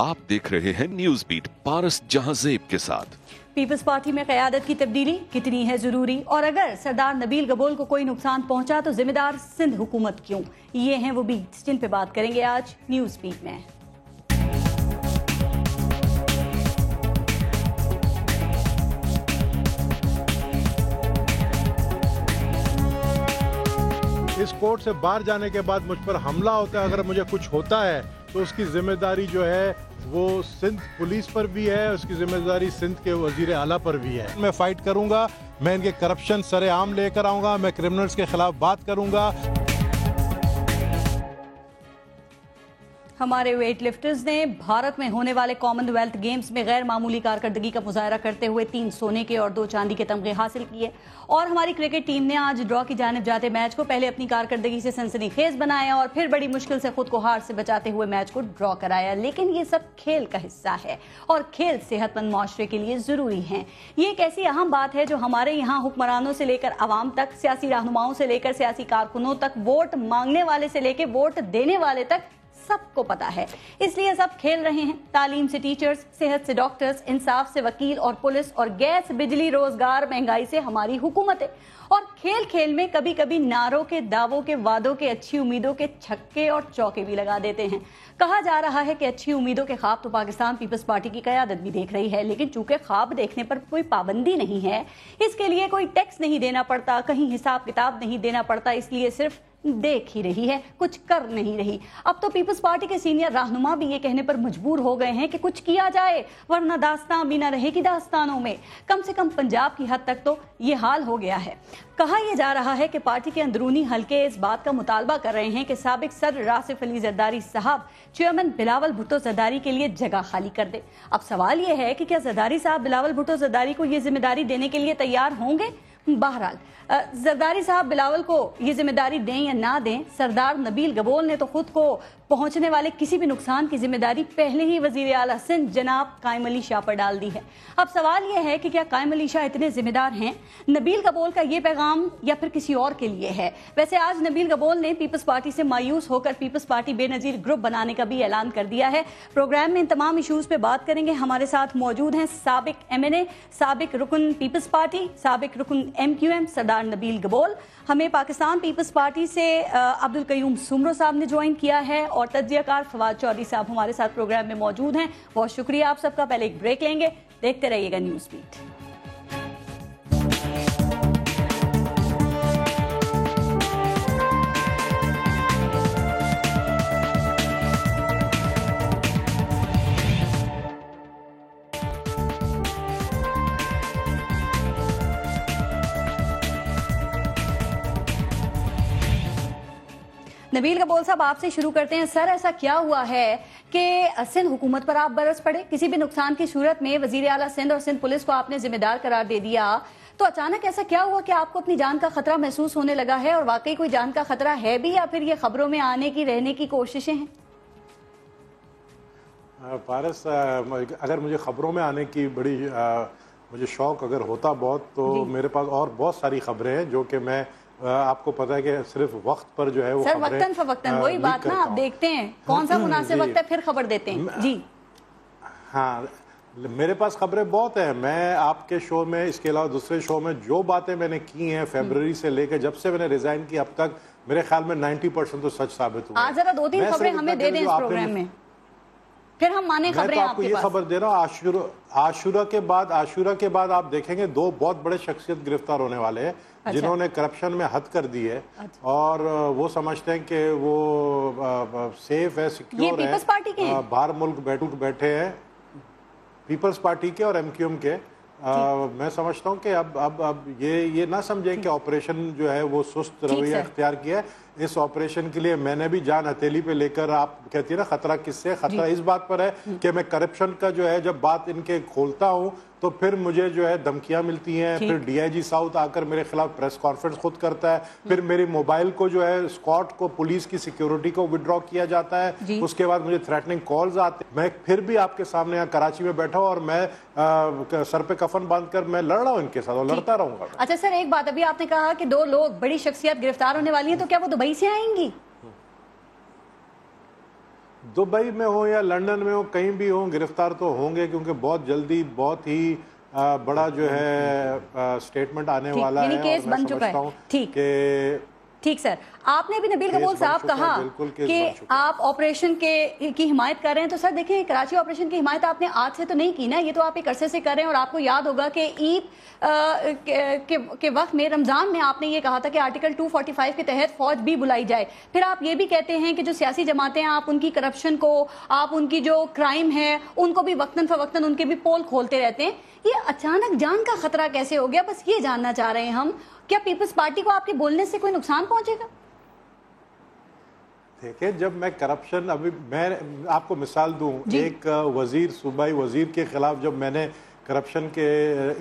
आप देख रहे हैं न्यूज बीट पारस जहांजेब के साथ। पीपल्स पार्टी में क़यादत की तब्दीली कितनी है जरूरी, और अगर सरदार नबील गबोल को कोई नुकसान पहुंचा तो जिम्मेदार सिंध हुकूमत क्यों? ये हैं वो बीट्स जिन पे बात करेंगे आज न्यूज बीट में। इस कोर्ट से बाहर जाने के बाद मुझ पर हमला होता है, अगर मुझे कुछ होता है तो उसकी जिम्मेदारी जो है वो सिंध पुलिस पर भी है, उसकी जिम्मेदारी सिंध के वजीर आला पर भी है। मैं फाइट करूंगा, मैं इनके करप्शन सरेआम लेकर आऊंगा, मैं क्रिमिनल्स के खिलाफ बात करूंगा। हमारे वेट लिफ्टर्स ने भारत में होने वाले कॉमनवेल्थ गेम्स में गैर मामूली कारकर्दगी का मुजाहरा करते हुए 3 सोने के और 2 चांदी के तमगे हासिल किए। और हमारी क्रिकेट टीम ने आज ड्रॉ की जानिब जाते मैच को पहले अपनी कारकर्दगी से सनसनीखेज बनाया और फिर बड़ी मुश्किल से खुद को हार से बचाते हुए मैच को ड्रॉ कराया। लेकिन ये सब खेल का हिस्सा है और खेल सेहतमंद माशरे के लिए जरूरी है। ये एक ऐसी अहम बात है जो हमारे यहाँ हुक्मरानों से लेकर अवाम तक, सियासी रहनुमाओं से लेकर सियासी कारकुनों तक, वोट मांगने वाले से लेकर वोट देने वाले तक सबको पता है। इसलिए सब खेल रहे हैं। तालीम से टीचर्स, सेहत से डॉक्टर्स, इंसाफ से वकील और पुलिस, और गैस, बिजली, रोजगार, महंगाई से हमारी हुकूमतें। और खेल खेल में कभी कभी नारों के, दावों के, वादों के, अच्छी उम्मीदों के छक्के और चौके भी लगा देते हैं। कहा जा रहा है कि अच्छी उम्मीदों के ख्वाब तो पाकिस्तान पीपल्स पार्टी की क़यादत भी देख रही है, लेकिन चूंकि ख्वाब देखने पर कोई पाबंदी नहीं है, इसके लिए कोई टैक्स नहीं देना पड़ता, कहीं हिसाब किताब नहीं देना पड़ता, इसलिए सिर्फ देख ही रही है, कुछ कर नहीं रही। अब तो पीपल्स पार्टी के सीनियर रहनुमा भी ये कहने पर मजबूर हो गए हैं कि कुछ किया जाए, वरना दास्तान भी ना रहेगी दास्तानों में। कम से कम पंजाब की हद तक तो ये हाल हो गया है। कहा यह जा रहा है कि पार्टी के अंदरूनी हलके इस बात का मुतालबा कर रहे हैं कि साबिक सदर रासिफ अली जरदारी साहब चेयरमैन बिलावल भुट्टो जरदारी के लिए जगह खाली कर दे। अब सवाल यह है कि क्या जरदारी साहब बिलावल भुट्टो जरदारी को ये जिम्मेदारी देने के लिए तैयार होंगे? बहरहाल जरदारी साहब बिलावल को ये जिम्मेदारी दें या ना दें, सरदार नबील गबोल ने तो खुद को पहुंचने वाले किसी भी नुकसान की जिम्मेदारी पहले ही वजीर आला सिंध जनाब कायम अली शाह पर डाल दी है। अब सवाल यह है कि क्या कायम अली शाह इतने जिम्मेदार हैं? नबील गबोल का ये पैगाम या फिर किसी और के लिए है? वैसे आज नबील गबोल ने पीपल्स पार्टी से मायूस होकर पीपल्स पार्टी बेनजीर ग्रुप बनाने का भी ऐलान कर दिया है। प्रोग्राम में इन तमाम इशूज पे बात करेंगे। हमारे साथ मौजूद हैं साबिक MNA, साबिक रुकन पीपल्स पार्टी, साबिक रुकन MQM सरदार नबील गबोल। हमें पाकिस्तान पीपल्स पार्टी से अब्दुल कयूम सुमरो साहब ने ज्वाइन किया है, और तज्जियाकार फवाद चौधरी साहब हमारे साथ प्रोग्राम में मौजूद हैं। बहुत शुक्रिया आप सबका। पहले एक ब्रेक लेंगे, देखते रहिएगा न्यूज़ बीट। नबील गबोल साहब, आपसे शुरू करते हैं। सर, ऐसा क्या हुआ है कि सिंध हुकूमत पर आप बरस पड़े? किसी भी नुकसान की सूरत में वजीर आला सिंध और सिंध पुलिस को आपने जिम्मेदार करार दे दिया, तो अचानक ऐसा क्या हुआ कि आपको अपनी जान का खतरा महसूस होने लगा है? और वाकई कोई जान का खतरा है भी, या फिर ये खबरों में आने की, रहने की कोशिशें हैं? पारस, अगर मुझे खबरों में आने की बड़ी मुझे शौक अगर होता बहुत, तो मेरे पास और बहुत सारी खबरें हैं जो कि मैं आपको पता है कि सिर्फ वक्त पर जो है वो सर वक्तन फवक्तन वही बात ना, आप देखते हैं कौन सा मुनासिब वक्त है फिर खबर देते हैं जी। हाँ, मेरे पास खबरें बहुत हैं। मैं आपके शो में, इसके अलावा दूसरे शो में जो बातें मैंने की हैं फरवरी से लेकर जब से मैंने रिजाइन की अब तक, मेरे ख्याल में 90% तो सच साबित हुआ। आज जरा 2-3 खबरें हमें दे दें इस प्रोग्राम में, फिर हम माने खबरें आपको ये खबर दे रहा हूँ। आशूरा के बाद आप देखेंगे 2 बहुत बड़े शख्सियत गिरफ्तार होने वाले हैं। अच्छा। जिन्होंने करप्शन में हद कर दी है। अच्छा। और वो समझते हैं कि वो सेफ है, सिक्योर है, पीपल्स पार्टी के बाहर मुल्क बैठे हैं, पीपल्स पार्टी के और MQM के। मैं समझता हूँ कि अब ये ना समझें कि ऑपरेशन जो है वो सुस्त रवैया इख्तियार किया है। इस ऑपरेशन के लिए मैंने भी जान हथेली पे लेकर, आप कहती है ना खतरा किससे, खतरा इस बात पर है कि मैं करप्शन का जो है जब बात इनके खोलता हूँ तो फिर मुझे जो है धमकियां मिलती हैं, फिर DIG साउथ आकर मेरे खिलाफ प्रेस कॉन्फ्रेंस खुद करता है, फिर मेरी मोबाइल को जो है स्क्वाड को, पुलिस की सिक्योरिटी को विड्रॉ किया जाता है, उसके बाद मुझे थ्रेटनिंग कॉल्स आते हैं। मैं फिर भी आपके सामने यहाँ कराची में बैठा हूँ और मैं सर पे कफन बांधकर मैं लड़ रहा हूँ इनके साथ और लड़ता रहूंगा। अच्छा सर, एक बात, अभी आपने कहा कि 2 लोग, बड़ी शख्सियत गिरफ्तार होने वाली है, तो क्या वो दुबई से आएंगी? दुबई में हो या लंदन में हो, कहीं भी हो, गिरफ्तार तो होंगे, क्योंकि बहुत जल्दी बहुत ही बड़ा जो है स्टेटमेंट आने वाला है। केस बन चुका है। ठीक सर, आपने भी नबील कबूल साहब कहा कि आप ऑपरेशन की हिमायत कर रहे हैं, तो सर देखें, कराची ऑपरेशन की हिमायत आपने आज से तो नहीं की ना, ये तो आप एक अरसे से कर रहे हैं। और आपको याद होगा कि ईद के वक्त में, रमजान में आपने ये कहा था कि आर्टिकल 245 के तहत फौज भी बुलाई जाए। फिर आप ये भी कहते हैं कि जो सियासी जमातें हैं, आप उनकी करप्शन को, आप उनकी जो क्राइम है उनको भी वक्तन फवक्तन उनके भी पोल खोलते रहते हैं। ये अचानक जान का खतरा कैसे हो गया, बस ये जानना चाह रहे हैं हम। क्या पीपल्स पार्टी को आपके बोलने से कोई नुकसान पहुंचेगा? देखिए, जब मैं करप्शन, अभी मैं आपको मिसाल दूं, एक वजीर, सूबाई वजीर के खिलाफ जब मैंने करप्शन के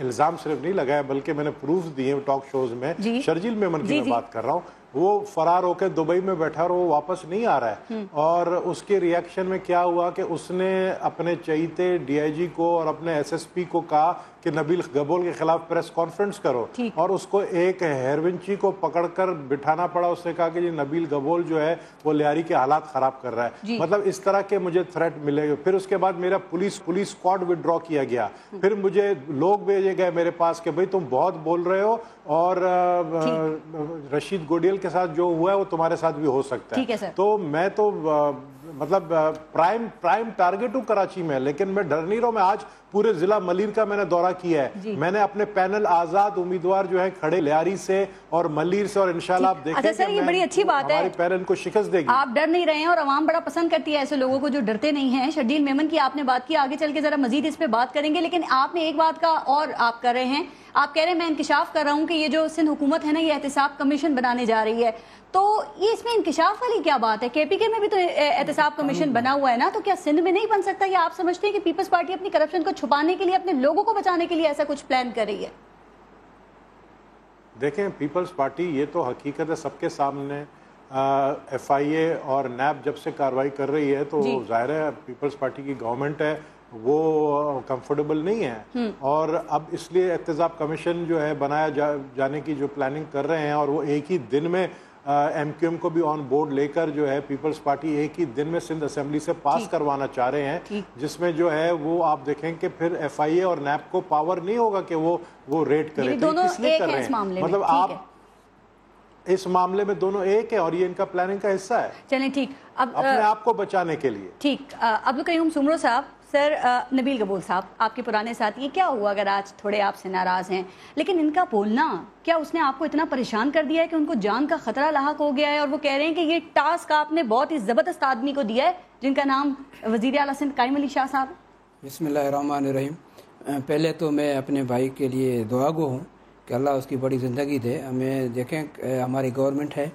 इल्ज़ाम सिर्फ नहीं लगाया बल्कि मैंने प्रूफ दिए टॉक शोज में, शर्जील मेमन की मैं बात कर रहा हूँ, वो फरार होकर दुबई में बैठा और वो वापस नहीं आ रहा है। और उसके रिएक्शन में क्या हुआ कि उसने अपने चहीते डीआईजी को और अपने एसएसपी को कहा कि नबील गबोल के खिलाफ प्रेस कॉन्फ्रेंस करो, और उसको एक हेरविंची को पकड़कर बिठाना पड़ा। उसने कहा कि जी नबील गबोल जो है वो लियारी के हालात खराब कर रहा है। मतलब इस तरह के मुझे थ्रेट मिले। फिर उसके बाद मेरा पुलिस स्क्वाड विड्रॉ किया गया। फिर मुझे लोग भेजे गए मेरे पास कि भाई तुम बहुत बोल रहे हो और रशीद गोडियल के साथ जो हुआ है वो तुम्हारे साथ भी हो सकता है। तो मैं तो मतलब प्राइम टारगेट हूँ कराची में, लेकिन मैं डर नहीं रहा हूँ। मैं आज पूरे जिला मलिर का मैंने दौरा किया है। मैंने अपने पैनल आजाद उम्मीदवार जो है खड़े लियारी से और मलिर से, और इंशाल्लाह आप देखें। अच्छा सर, ये बड़ी अच्छी बात है, हमारी पैनल को शिकस्त देगी। आप डर नहीं रहे हैं और अवाम बड़ा पसंद करती है ऐसे लोगों को जो डरते नहीं हैं। शर्जील मेमन की आपने बात की, आगे चल के जरा मजीद इस पे बात करेंगे, लेकिन आपने एक बात का और आप कर रहे हैं, आप कह रहे हैं मैं इंकिशाफ कर रहा हूं कि ये जो सिंध हुकूमत है ना, ये एहतिसाब कमीशन बनाने जा रही है। तो ये इसमें इंकिशाफ वाली क्या बात है? केपीके में भी तो एहतिसाब कमीशन बना हुआ है ना, तो क्या सिंध में नहीं बन सकता? या आप समझते हैं कि पीपल्स पार्टी अपनी करप्शन को छुपाने के लिए, अपने लोगों को बचाने के लिए ऐसा कुछ प्लान कर रही है? देखें, पीपल्स पार्टी, ये तो हकीकत है सबके सामने। एफआईए और नैब जब से कार्रवाई कर रही है तो जाहिर है पीपल्स पार्टी की गवर्नमेंट है वो कंफर्टेबल नहीं है। और अब इसलिए एहतसाब कमीशन जो है बनाया जाने की जो प्लानिंग कर रहे हैं, और वो एक ही दिन में एमक्यूएम को भी ऑन बोर्ड लेकर जो है पीपल्स पार्टी एक ही दिन में सिंध असेंबली से पास करवाना चाह रहे हैं, जिसमें जो है वो आप देखें कि फिर एफआईए और नैब को पावर नहीं होगा कि वो रेड करे। दोनों इसलिए कर रहे हैं, मतलब आप इस मामले में दोनों एक है और ये इनका प्लानिंग का हिस्सा है। चलें ठीक, अब अपने आप को बचाने के लिए। ठीक, अब्दुल कयूम सुमरो साहब, सर नबील गबूल साहब आपके पुराने साथी, क्या हुआ अगर आज थोड़े आपसे नाराज हैं, लेकिन इनका बोलना क्या उसने आपको इतना परेशान कर दिया है कि उनको जान का खतरा लाहक हो गया है, और वो कह रहे हैं कि ये टास्क आपने बहुत ही जबरदस्त आदमी को दिया है जिनका नाम वजीर आला सिंध कायम अली शाह साहब? बिस्मिल्लाहिर्रहमानिर्रहीम। पहले तो मैं अपने भाई के लिए दुआगो हूँ कि अल्लाह उसकी बड़ी ज़िंदगी दे। हमें देखें, हमारी गवर्नमेंट है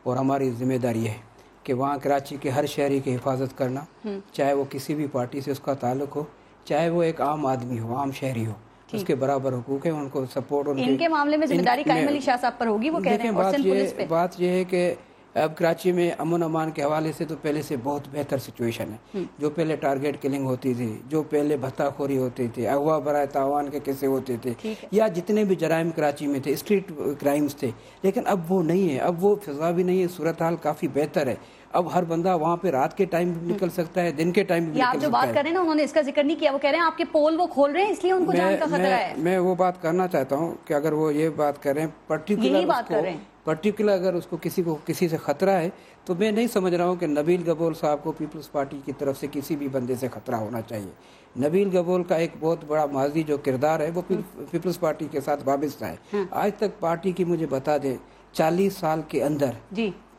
और हमारी जिम्मेदारी है कि वहाँ कराची के हर शहरी की हिफाजत करना, चाहे वो किसी भी पार्टी से उसका ताल्लुक हो, चाहे वो एक आम आदमी हो, आम शहरी हो, उसके बराबर हुकूक है, उनको सपोर्ट। इनके मामले में जिम्मेदारी कायम अली शाह साहब पर होगी, वो कह रहे हैं। बात ये है कि अब कराची में अमन अमान के हवाले से तो पहले से बहुत बेहतर सिचुएशन है। जो पहले टारगेट किलिंग होती थी, जो पहले भत्ताखोरी होती थी, अगवा बराए तावान के किस्से होते थे, या जितने भी जराइम कराची में थे, स्ट्रीट क्राइम्स थे, लेकिन अब वो नहीं है। अब वो फिजा भी नहीं है, सूरत हाल काफ़ी बेहतर है। अब हर बंदा वहाँ पे रात के टाइम भी निकल सकता है, दिन के टाइम भी निकल सकता है। आप जो बात कर रहे हैं ना, उन्होंने इसका जिक्र नहीं किया, वो कह रहे हैं आपके पोल वो खोल रहे हैं इसलिए उनको जान का खतरा है। मैं वो बात करना चाहता हूँ कि अगर वो ये बात कर रहे हैं पर्टिकुलर अगर उसको किसी से खतरा है, तो मैं नहीं समझ रहा हूँ कि नबील गबोल साहब को पीपल्स पार्टी की तरफ से किसी भी बंदे से खतरा होना चाहिए। नबील गबोल का एक बहुत बड़ा माजी जो किरदार है वो पीपल्स पार्टी के साथ वाबस्ता है। आज तक पार्टी की मुझे बता दें 40 साल के अंदर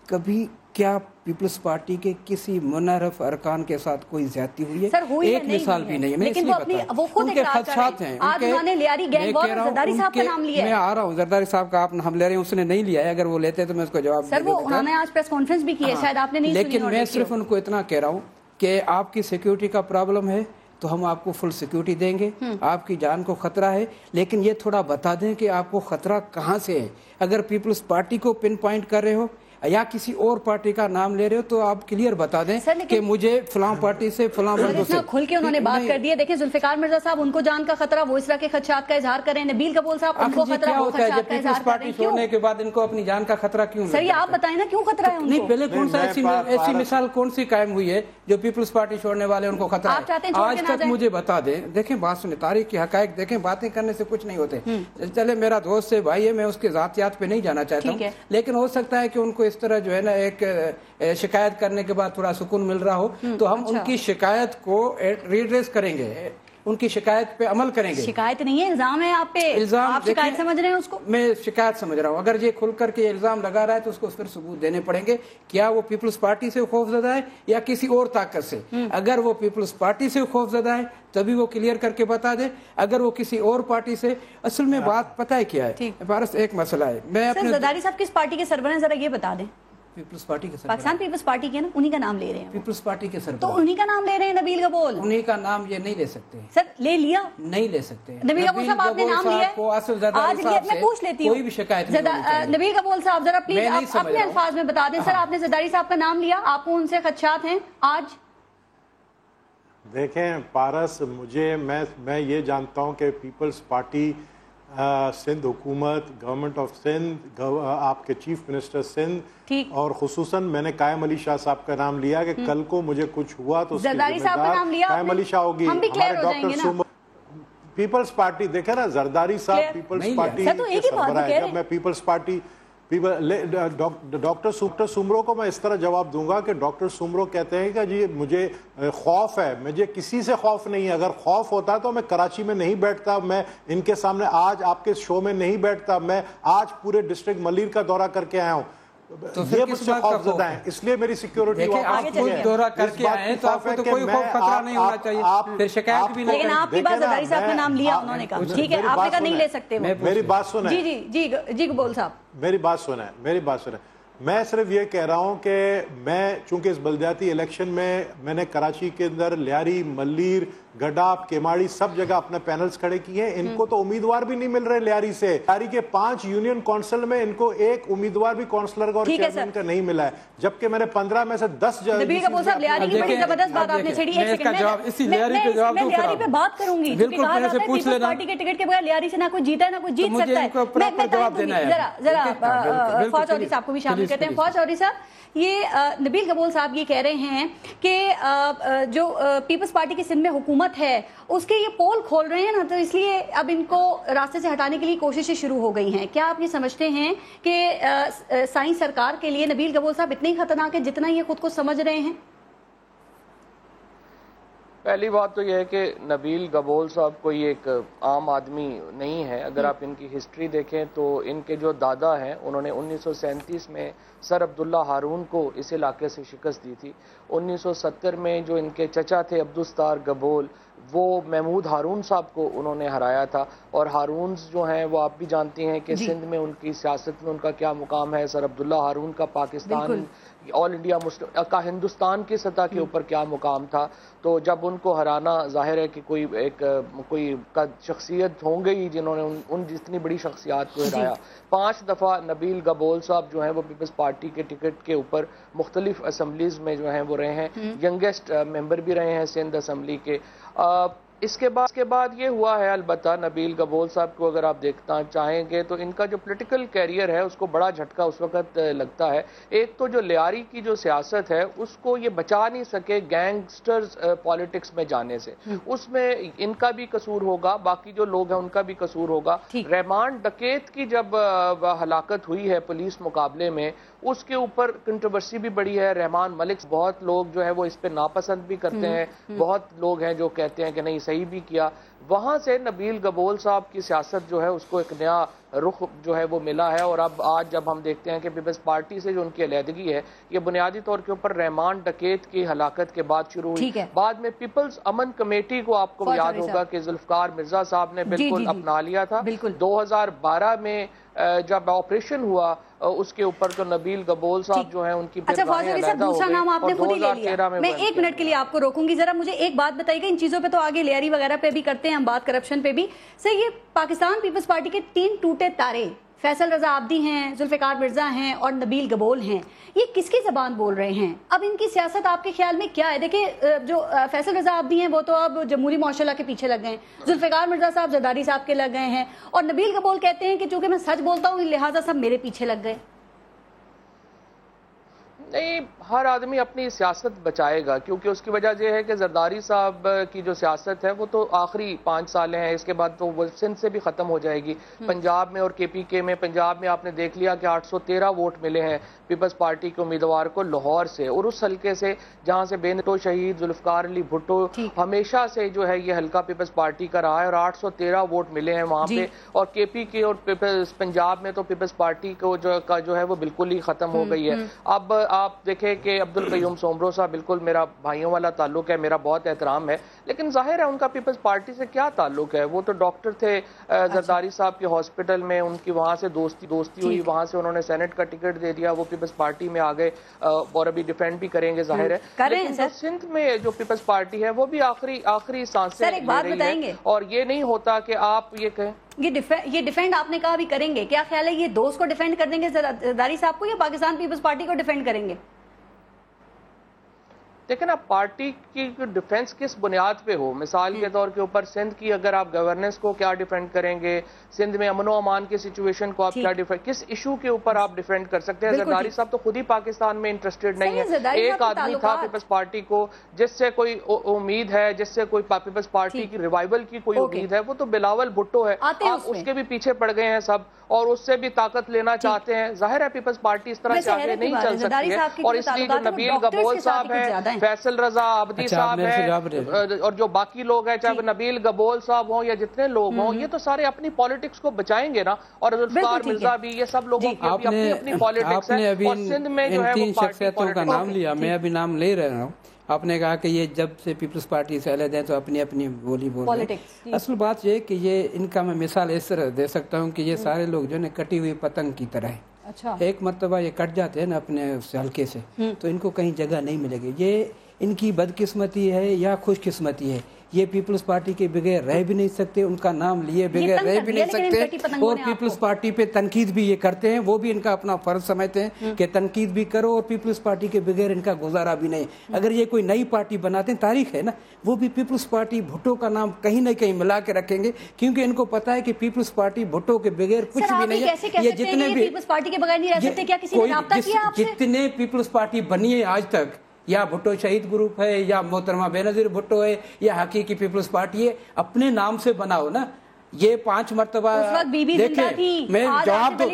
कभी क्या पीपल्स पार्टी के किसी मुनर्रफ अरकान के साथ कोई ज्यादती हुई है? एक मिसाल भी नहीं है। मैं इसलिए बता, उनके खदशात हैं। मैं आ रहा हूँ, जरदारी साहब का आप नाम ले रहे हैं, उसने नहीं लिया है। अगर वो लेते तो मैं उसको जवाब दे देता। उन्होंने आज प्रेस कॉन्फ्रेंस भी की है, शायद आपने नहीं सुनी। लेकिन मैं सिर्फ उनको इतना कह रहा हूँ कि आपकी सिक्योरिटी का प्रॉब्लम है तो हम आपको फुल सिक्योरिटी देंगे। आपकी जान को खतरा है, लेकिन ये थोड़ा बता दें कि आपको खतरा कहाँ से है। अगर पीपल्स पार्टी को पिन पॉइंट कर रहे हो, या किसी और पार्टी का नाम ले रहे हो तो आप क्लियर बता दें कि मुझे फलां पार्टी से फलां बंदों से। खुल के उन्होंने बात कर दी है। देखिए जुल्फिकार मिर्जा साहब, उनको जान का खतरा, वो इस तरह के खदशात का इजहार करें। नबील कबूल साहब, उनको खतरा, वो खदशात का इजहार कर रहे हैं। छोड़ने के बाद इनको अपनी जान का खतरा क्यों? सर ये आप बताएं ना, क्यों खतरा है उनको? नहीं, पहले कौन सा ऐसी मिसाल कौन सी कायम हुई है जो पीपल्स पार्टी छोड़ने वाले उनको खतरा है? आज तक मुझे बता दें। देखें, बात सुने, तारीख की हकायक देखें, बातें करने से कुछ नहीं होते। चले, मेरा दोस्त है, भाई है, मैं उसके जातियात पे नहीं जाना चाहता हूँ, लेकिन हो सकता है कि उनको इस तरह जो है ना एक शिकायत करने के बाद थोड़ा सुकून मिल रहा हो, तो हम उनकी शिकायत को रिड्रेस करेंगे, उनकी शिकायत पे अमल करेंगे। शिकायत नहीं है, इल्जाम है आप पे। इल्जाम आप शिकायत समझ रहे हैं उसको? मैं शिकायत समझ रहा हूँ। अगर ये खुल करके इल्जाम लगा रहा है तो उसको फिर सबूत देने पड़ेंगे। क्या वो पीपल्स पार्टी से खौफजदा है या किसी और ताकत से? अगर वो पीपल्स पार्टी से खौफजदा है तभी वो क्लियर करके बता दे। अगर वो किसी और पार्टी से, असल में बात पता है क्या है, भारत एक मसला है। मैं अपने जरदारी साहब किस पार्टी के सरबराह हैं, जरा ये बता दें। पीपल्स पार्टी के सरबराह, पाकिस्तान पीपल्स पार्टी के ना, उन्हीं का नाम ले रहे हैं। पीपल्स पार्टी के सरबराह, तो उन्हीं का नाम ले रहे हैं। नबील कबूल, उन्हीं का नाम ये नहीं ले सकते सर। ले लिया, नहीं ले सकते। नबील कबूल साहब आपने नाम लिया आज, मैं पूछ लेती हूँ, कोई भी शिकायत नबील कबूल साहब जरा प्लीज अपने अल्फाज में बता दें। सर आपने जरदारी साहब का नाम लिया, आपको उनसे खदशात हैं आज? देखें पारस, मैं ये जानता हूँ कि पीपल्स पार्टी सिंध हुकूमत, गवर्नमेंट ऑफ सिंध, आपके चीफ मिनिस्टर सिंध, और खुसूसन मैंने कायम अली शाह साहब का नाम लिया कि कल को मुझे कुछ हुआ तो जरदारी साहब का नाम लिया, कायम अली शाह होगी, हमारे डॉक्टर पीपल्स पार्टी। देखे ना, जरदारी साहब पीपल्स पार्टी के सरबराह है। जब मैं पीपल्स पार्टी डॉक्टर सुमरो को मैं इस तरह जवाब दूंगा कि डॉक्टर सुमरो कहते हैं कि जी मुझे खौफ है, मुझे किसी से खौफ नहीं है। अगर खौफ होता तो मैं कराची में नहीं बैठता, मैं इनके सामने आज आपके शो में नहीं बैठता, मैं आज पूरे डिस्ट्रिक्ट मलीर का दौरा करके आया हूँ। तो ये मुझसे खौफजदा है, इसलिए मेरी सिक्योरिटी दौरा करके आए तो आपको तो कोई खौफ खतरा नहीं होना चाहिए। फिर शिकायत भी नहीं। लेकिन आपकी बात जरदारी साहब का नाम लिया उन्होंने कहा, ठीक है, आपने कहा नहीं ले सकते। मेरी बात सुने। जी जी जी जी कबूल साहब, मेरी बात सुने। मैं सिर्फ ये कह रहा हूं कि मैं चूंकि इस बल्दियाती इलेक्शन में मैंने कराची के अंदर लियारी, मल्लीर, गडाप, केमाड़ी सब जगह अपने पैनल्स खड़े किए हैं। इनको तो उम्मीदवार भी नहीं मिल रहे लियारी से। लियारी के 5 यूनियन काउंसिल में इनको एक उम्मीदवार भी काउंसलर का और चेयरमैन का नहीं मिला है, जबकि मैंने 15 में से 10 नबील कबूल साहब लियारी की बड़ी जबरदस्त बात आपने छेड़ी है। मैं लियारी पे बात करूंगी, कहा जाता है पीपल्स पार्टी के टिकट के बगैर लियारी से ना कोई जीता है ना कोई जीत सकता है। जरा फौज चौधरी साहब को भी शामिल कहते हैं। फौज चौधरी साहब, ये नबील कबूल साहब ये कह रहे हैं कि जो पीपल्स पार्टी की सिंध में हुकूमत है उसके ये पोल खोल रहे हैं ना, तो इसलिए अब इनको रास्ते से हटाने के लिए कोशिशें शुरू हो गई हैं। क्या आप ये समझते हैं कि साईं सरकार के लिए नबील कबूल साहब इतने ही खतरनाक है जितना ये खुद को समझ रहे हैं? पहली बात तो यह है कि नबील गबोल साहब कोई एक आम आदमी नहीं है। अगर आप इनकी हिस्ट्री देखें तो इनके जो दादा हैं उन्होंने 1937 में सर अब्दुल्ला हारून को इस इलाके से शिकस्त दी थी। 1970 में जो इनके चचा थे अब्दुस्तार गबोल, वो महमूद हारून साहब को उन्होंने हराया था। और हारून जो हैं वो आप भी जानती हैं कि सिंध में उनकी सियासत में उनका क्या मुकाम है। सर अब्दुल्ला हारून का पाकिस्तान ऑल इंडिया मुस्लिम का हिंदुस्तान की सतह के ऊपर क्या मुकाम था। तो जब उनको हराना, जाहिर है कि कोई शख्सियत होंगे ही जिन्होंने उन जितनी बड़ी शख्सियात को हराया। 5 दफ़ा नबील गबोल साहब जो हैं वो पीपल्स पार्टी के टिकट के ऊपर मुख्तलिफ असम्बलीज में जो हैं वो रहे हैं, यंगेस्ट मेंबर भी रहे हैं सिंध असम्बली के। इसके बाद ये हुआ है, अलबत्ता नबील गबोल साहब को अगर आप देखना चाहेंगे तो इनका जो पॉलिटिकल कैरियर है उसको बड़ा झटका उस वक्त लगता है। एक तो जो लियारी की जो सियासत है उसको ये बचा नहीं सके गैंगस्टर्स पॉलिटिक्स में जाने से, उसमें इनका भी कसूर होगा, बाकी जो लोग हैं उनका भी कसूर होगा। रहमान डकैत की जब हलाकत हुई है पुलिस मुकाबले में, उसके ऊपर कंट्रोवर्सी भी बड़ी है। रहमान मलिक, बहुत लोग जो है वो इस पे नापसंद भी करते हैं, बहुत लोग हैं जो कहते हैं कि नहीं सही भी किया। वहां से नबील गबोल साहब की सियासत जो है उसको एक नया रुख जो है वो मिला है। और अब आज जब हम देखते हैं कि पीपल्स पार्टी से जो उनकी अलहदगी है ये बुनियादी तौर के ऊपर रहमान डकैत की हलाकत के बाद शुरू हुई। बाद में पीपल्स अमन कमेटी को आपको याद होगा कि जुल्फकार मिर्जा साहब ने बिल्कुल अपना लिया था। 2012 में जब ऑपरेशन हुआ उसके ऊपर तो नबील गबोल साहब जो है उनकी अच्छा फौजी साहब दूसरा नाम आपने खुद ही ले लिया। मैं 1 मिनट के लिए आपको रोकूंगी, जरा मुझे एक बात बताइएगा, इन चीजों पे तो आगे लियारी वगैरह पे भी करते हैं हम बात, करप्शन पे भी। सर ये पाकिस्तान पीपल्स पार्टी के 3 टूटे तारे फैसल रजा आब्दी हैं, जुल्फिकार मिर्जा हैं और नबील गबोल हैं, ये किसकी ज़बान बोल रहे हैं? अब इनकी सियासत आपके ख्याल में क्या है? देखिए, जो फैसल रजा आब्दी हैं वो तो अब जमहूरी माशल्ला के पीछे लग गए हैं, जुल्फिकार मिर्जा साहब जरदारी साहब के लग गए हैं, और नबील गबोल कहते हैं कि चूंकि मैं सच बोलता हूँ लिहाजा सब मेरे पीछे लग गए। नहीं, हर आदमी अपनी सियासत बचाएगा, क्योंकि उसकी वजह यह है कि जरदारी साहब की जो सियासत है वो तो आखिरी 5 साल हैं, इसके बाद तो वो सिंध से भी ख़त्म हो जाएगी। पंजाब में और KPK में, पंजाब में आपने देख लिया कि 813 वोट मिले हैं पीपल्स पार्टी के उम्मीदवार को लाहौर से, और उस हल्के से जहाँ से बेनतो शहीद जुल्फकार अली भुट्टो हमेशा से जो है ये हल्का पीपल्स पार्टी का रहा है, और 813 वोट मिले हैं वहाँ पे। और KPK और पंजाब में तो पीपल्स पार्टी को जो है वो बिल्कुल ही ख़त्म हो गई है। अब आप देखें कि अब्दुल कयूम सोमरो साहब बिल्कुल मेरा भाइयों वाला ताल्लुक है, मेरा बहुत एहतराम है, लेकिन जाहिर है उनका पीपल्स पार्टी से क्या ताल्लुक है? वो तो डॉक्टर थे जरदारी साहब के हॉस्पिटल में, उनकी वहां से दोस्ती हुई, वहां से उन्होंने सेनेट का टिकट दे दिया, वो पीपल्स पार्टी में आ गए और अभी डिफेंड भी करेंगे जाहिर है। लेकिन तो सिंध में जो पीपल्स पार्टी है वो भी आखिरी सांसें ले रही है, और ये नहीं होता कि आप ये कहें ये डिफेंड आपने कहा भी करेंगे, क्या ख्याल है ये दोस्त को डिफेंड कर देंगे जरदारी साहब को, या पाकिस्तान पीपल्स पार्टी को डिफेंड करेंगे? देखिए ना, पार्टी की डिफेंस किस बुनियाद पे हो। मिसाल के तौर के ऊपर सिंध की अगर आप गवर्नेंस को क्या डिफेंड करेंगे, सिंध में अमनो अमान की सिचुएशन को आप क्या डिफेंड, किस इशू के ऊपर आप डिफेंड कर सकते हैं? जरदारी साहब तो खुद ही पाकिस्तान में इंटरेस्टेड नहीं है। एक आदमी था पीपल्स पार्टी को जिससे कोई उम्मीद है, जिससे कोई पीपल्स पार्टी की रिवाइवल की कोई उम्मीद है, वो तो बिलावल भुट्टो है। आप उसके भी पीछे पड़ गए हैं सब, और उससे भी ताकत लेना चाहते हैं। जाहिर है पीपल्स पार्टी इस तरह से आगे नहीं चल सकती है, और इसलिए जो नबील गबोल साहब है, फैसल रजा आब्दी साहब है, और जो बाकी लोग हैं, चाहे नबील गबोल साहब हों या जितने लोग हों, ये तो सारे अपनी पॉलिटिक्स को बचाएंगे ना। और जुल्फिकार मिर्जा भी, ये सब लोगों की अपनी पॉलिटिक्स है। और सिंध में जो है वो 3 शख्सियतों का नाम लिया, मैं अभी नाम ले रहा हूँ। आपने कहा कि ये जब से पीपल्स पार्टी से अलग है तो अपनी अपनी बोली बोल रहे हैं। असल बात ये कि ये इनका मैं मिसाल इस तरह दे सकता हूँ कि ये सारे लोग जो है कटी हुई पतंग की तरह है। अच्छा। एक मरतबा ये कट जाते हैं ना अपने हल्के से, तो इनको कहीं जगह नहीं मिलेगी। ये इनकी बदकिस्मती है या खुशकिस्मती है, ये पीपल्स पार्टी के बगैर रह भी नहीं सकते, उनका नाम लिए बगैर रह भी नहीं सकते, और पीपल्स पार्टी पे तनकीद भी ये करते हैं। वो भी इनका अपना फर्ज समझते हैं कि तनकीद भी करो, और पीपल्स पार्टी के बगैर इनका गुजारा भी नहीं। अगर ये कोई नई पार्टी बनाते हैं, तारीख है ना, वो भी पीपल्स पार्टी भुट्टो का नाम कहीं न कहीं मिला के रखेंगे, क्योंकि इनको पता है कि पीपल्स पार्टी भुट्टो के बगैर कुछ भी नहीं है। ये जितने भी पीपल्स पार्टी के बगैर नहीं रह सकते, क्या किसी ने राब्ता किया आपसे? जितने पीपल्स पार्टी बनी है आज तक, या भुट्टो शहीद ग्रुप है, या मोहतरमा बेनजीर भुट्टो है, या हकीकी पीपल्स पार्टी है, अपने नाम से बनाओ ना। ये 5 मरतबा देखें, मैं जवाब दो,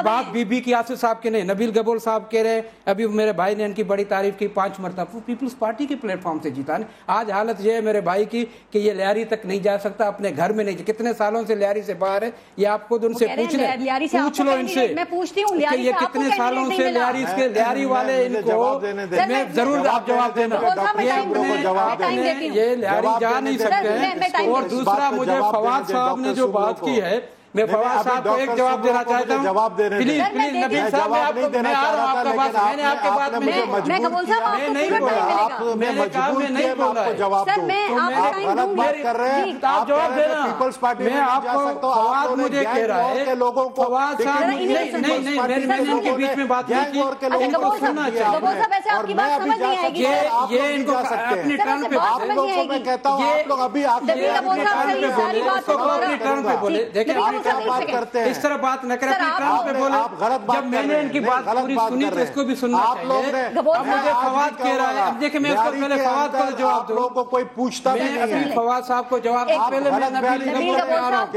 बात बीबी की आसिफ साहब के नहीं, नबील गबोल साहब कह रहे, अभी मेरे भाई ने इनकी बड़ी तारीफ की, 5 मरतबा वो पीपल्स पार्टी के प्लेटफॉर्म से जीता है। आज हालत ये है मेरे भाई की कि ये लियारी तक नहीं जा सकता, अपने घर में नहीं, कितने सालों से लियारी से बाहर है। ये आपको उनसे पूछ लो इनसे, मैं पूछती हूँ ये कितने सालों से लियारी वाले, इनको मैं जरूर आप जवाब देना, ये लियारी जा नहीं सकते। और दूसरा, मुझे फवाद साहब ने जो बात की है, मैं फवाद साहब को एक जवाब देना चाहता हूँ। प्लीज नबील साहब, मैं आपको मैं आ रहा हूँ आपका बात, मैंने आपके बात में नहीं बोला, मैंने कहा मैं नहीं बोला है, आप जवाब देना। मैं आपको, फवाद मुझे कह रहा है, फवाद साहब नहीं, मैंने इनके बीच में बात नहीं की, इनको सुनना चाहिए। ये इनको अपने टर्न पे अपने टर्न पे बोले। देखिए इस तरह बात न करें, अपनी टर्न पे बोले। जब मैंने इनकी बात पूरी सुनी तो इसको भी सुनना चाहिए। अब मुझे फवाद कह रहा है, अब देखिए मैं इसको पहले फवाद को जवाब दूं, को कोई पूछता भी नहीं है। फवाद साहब को जवाब दूं, पहले मैं नबील गबोल पे आ रहा हूं।